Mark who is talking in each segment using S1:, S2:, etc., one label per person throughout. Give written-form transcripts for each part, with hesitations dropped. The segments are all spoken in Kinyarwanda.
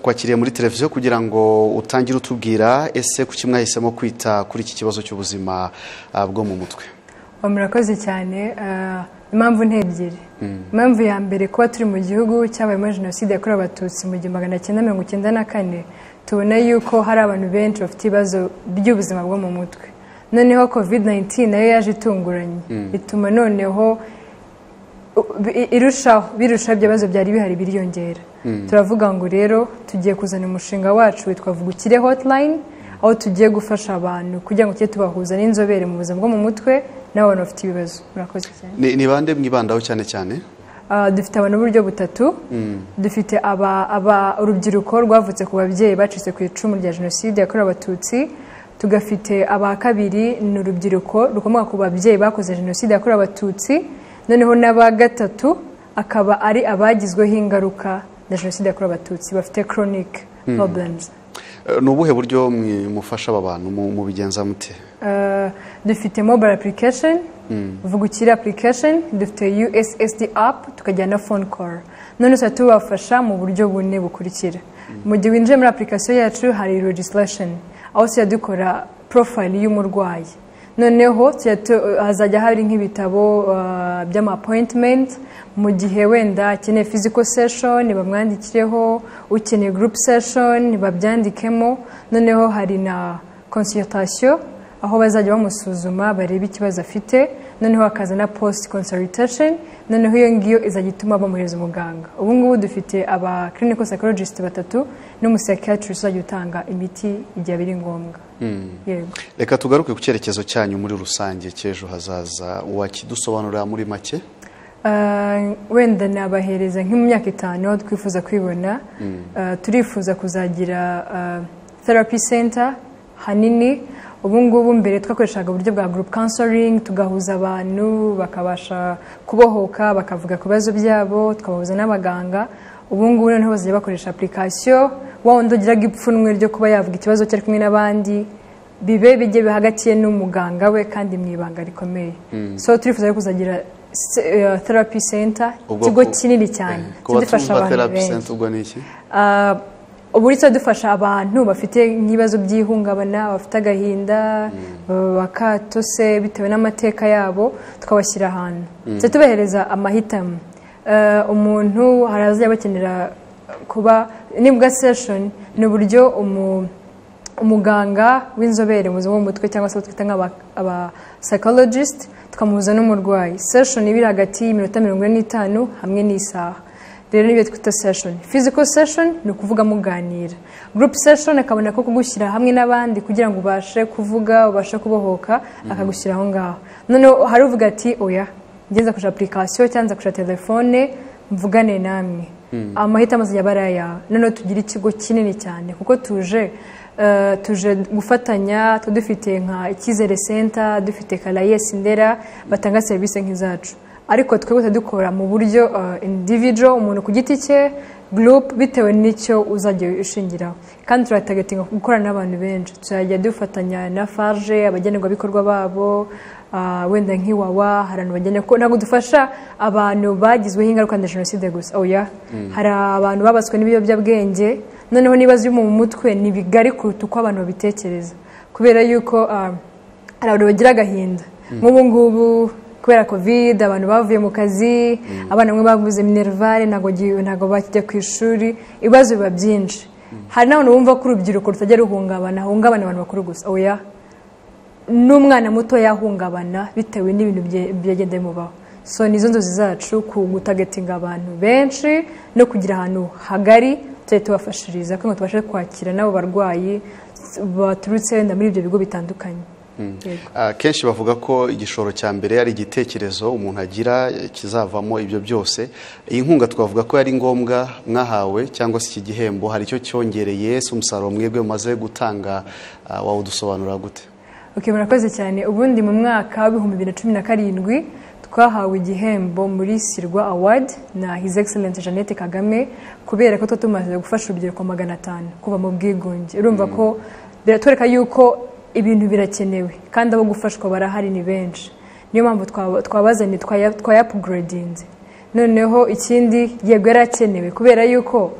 S1: tukwakiriye muri televiziyo kugira ngo utangire utubwira ese kuki mwahisemo kwita kuri iki kibazo cy'ubuzima bwo mu mutwe.
S2: Murakoze cyane. Impamvu ntebyiri. Impamvu ya mbere kuba turi mu gihugu cyabayemo jenoside yakorewe abatutsi mu 1994 tubona yuko hari abantu benshi bafite ibibazo by'ubuzima bwo mu mutwe. Noneho COVID-19 nayo yaje itunguranye bituma noneho birusha ibibazo byari bihari biriyongera. Turavuga ngo rero tugiye kuzana umushinga wacu witwa Vugukire Hotline aho tugiye gufasha abantu kugira ngo tujye tubahuza n'inzobere mu buzima bwo mu mutwe n'abantu bafite ibibazo. Murakoze cyane.
S1: Ni bande mwibandaho cyane cyane?
S2: Dufite abantu uburyo butatu. Dufite urubyiruko rwavutse ku babyeyi bacitse ku icumu rya jenoside yakorewe abatutsi. Tugafite aba kabiri ni urubyiruko rukomoka ku babyeyi bakoze jenoside yakorewe abatutsi. Noneho n'aba gatatu akaba ari abagizweho ingaruka na jenoside yakorewe abatutsi bafite chronic problems.
S1: Ni ubuhe buryo mufasha aba bantu mu bigenza mute?
S2: Dufite mobile application, Vugukire application, dufite USSD app, tukagira na phone call. None se tubafasha mu buryo bune bukurikira. Mu gihe winjiye muri application yacu hari registration, aho se dukora profile y'umurwayi. Noneho hazajya hari nk'ibitabo by'ama appointment mu gihe wenda akeneye physical session bamwandikireho, ukeneye group session babyandikemo. Noneho hari na consultation aho bazajya bamusuzuma bareba ikibazo afite. Noneho hakaza na post consultation. Noneho iyo ngiyo izajya ituma bamuhereza umuganga. Ubu ngubu dufite aba clinical psychologist batatu n'umuspsychiatrist uzajya utanga imiti igihe biri ngombwa. Yego.
S1: Reka tugaruke ku cyerekezo cyanyu muri rusange cy'ejo hazaza. Wakidusobanurira muri make?
S2: Wenda nabahereza nk'mu myaka 5 aho twifuza kwibona. Turifuza kuzagira therapy center hanini. Ubu ngubu mbere twakoreshaga uburyo bwa group counseling, tugahuza abantu bakabasha kubohoka bakavuga ku bibazo byabo, tukabahuza n'abaganga. Ubu ngubu noneho bazajya bakoresha application wawundi ugiraga ipfunwe ryo kuba yavuga ikibazo cyari kumwe n'abandi bijye hagati n'umuganga we kandi mwibanga rikomeye. So turifuza kuzagira therapy center, ikigo kinini cyane kidufasha abantu.
S1: Therapy center ubwo ni iki?
S2: Uburitse dufasha abantu bafite nk'ibibazo by'ihungabana, bafite agahinda, bakatose bitewe n'amateka yabo, tukabashyira ahantu. Tubahereza amahitamo. Umuntu harazajya bakenera kuba nibwa session ni uburyo umuganga w'inzobere mu buzima bw'umutwe cyangwa se twita nk'aba psychologist tukamuhuza n'umurwayi. Session ibiri hagati y'iminota 45 hamwe n'isaha. Rero niyo twita session. Physical session ni ukuvuga muganira. Group session akabona ko kugushyira hamwe n'abandi kugira ngo ubashe kuvuga, ubashe kubohoka, akagushyira aho ngaho. Noneho hari uvuga ati oya ngenza kuja application cyangwa kuja telefone mvugane namwe. Amahitamo azajya baraya. Noneho tugira ikigo kinini cyane kuko tuje gufatanya, dufite nka Icyizere Center, dufite Karayesi Ndera batanga service nk'izacu. Ariko twebwe dukora mu buryo individual, umuntu ku giti cye, group bitewe n'icyo uzajya ushingiraho. Kandi turatagetinga gukorana n'abantu benshi. Tuzajya dufatanya na Farge abagenerwa bikorwa babo, wenda nk'iwawa harano bagene ko ntago dufasha abantu bagizweho ingaruka na jenoside gusa. Oya, hari abantu babaswe n'ibiyobyabwenge, noneho nibazo mu mutwe ni bigari kuruta uko abantu babitekereza. Kubera yuko hari abantu bagira agahinda. Nk'ubu ngubu kubera covid abantu bavuye mu kazi, abana bamwe bavuze minervale ntago bakijya ku ishuri, ibibazo biba byinshi. Hari n'abantu bumva ko urubyiruko rutajya ruhungabana abantu bakuru gusa. Oya, n'umwana muto yahungabana bitewe n'ibintu byagende mubaho. So nizo nzozi zacu kugutagetinga abantu benshi no kugira ahantu hagari tubafashiriza kuko tubashe kwakira nabo barwayi baturutse wenda muri ibyo bigo bitandukanye.
S1: Kenshi bavuga ko igishoro cya mbere ari igitekerezo umuntu agira kizavamo ibyo byose. Iyi nkunga twavuga ko yari ngombwa mwahawe cyangwa se iki gihembo hari icyo cyongereye se umusaruro mwebwe mumaze gutanga wawudusobanura gute?
S2: Okay, murakoze cyane. Ubundi mu mwaka wa 2017 twahawe igihembo muri Sirwa Award na His Excellency Jeannette Kagame kubera ko tumaze gufasha urubyiruko 500 kuva mu bwigunge. Urumva ko biratwereka yuko ibintu birakenewe kandi abo gufashwa barahari ni benshi. Niyo mpamvu twabazanye twaya upgrading. noneho ikindi yego yarakenewe kubera yuko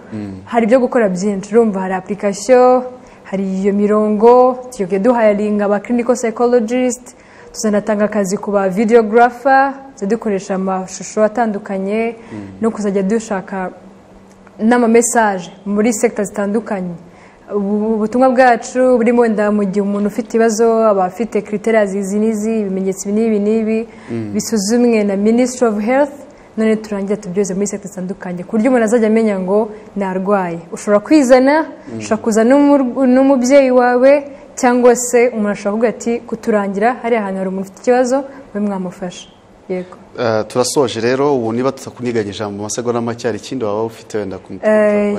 S2: hari ibyo gukora byinshi urumva hari application hari iyo mirongo tugiye duhayaringa aba clinical psychologist tuzanatanga akazi ku ba videographer dukoresha amashusho atandukanye no kuzajya dushaka n'ama message muri sectors zitandukanye ubutumwa bwacu burimo wenda mu gihe umuntu ufite ibibazo abafite criteria zinizi ibimenyetso n'ibi bisuzumwe na Ministry of Health none turangira tubyoze muri sectors zitandukanye ku buryo umuntu azajya amenya ngo narwaye ushobora kwizana ushobora kuzana n'umubyeyi wawe cyangwa se umuntu ashobora kuvuga ati kuturangira hari ahantu hari umuntu ufite ikibazo we mwamufasha yego
S1: turasoje rero ubu niba tutakuniganya ijambo mu masegonda make hari ikindi waba ufite wenda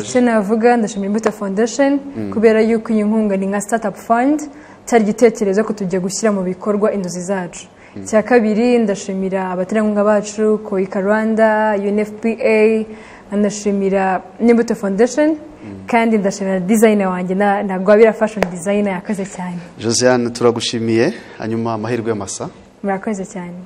S2: icyo navuga ndashimira Imbuto Foundation kubera yuko iyi nkunga ni nka startup fund cyari igitekerezo ko tugiye gushyira mu bikorwa inzozi zacu cya kabiri ndashimira abaterankunga bacu Koika Rwanda UNFPA ndashimira n'Imbuto Foundation kandi ndashimira designer wanjye Ntagwabira fashion designer yakaze cyane
S1: Josiane turagushimiye hanyuma amahirwe y'amasa
S2: murakoze cyane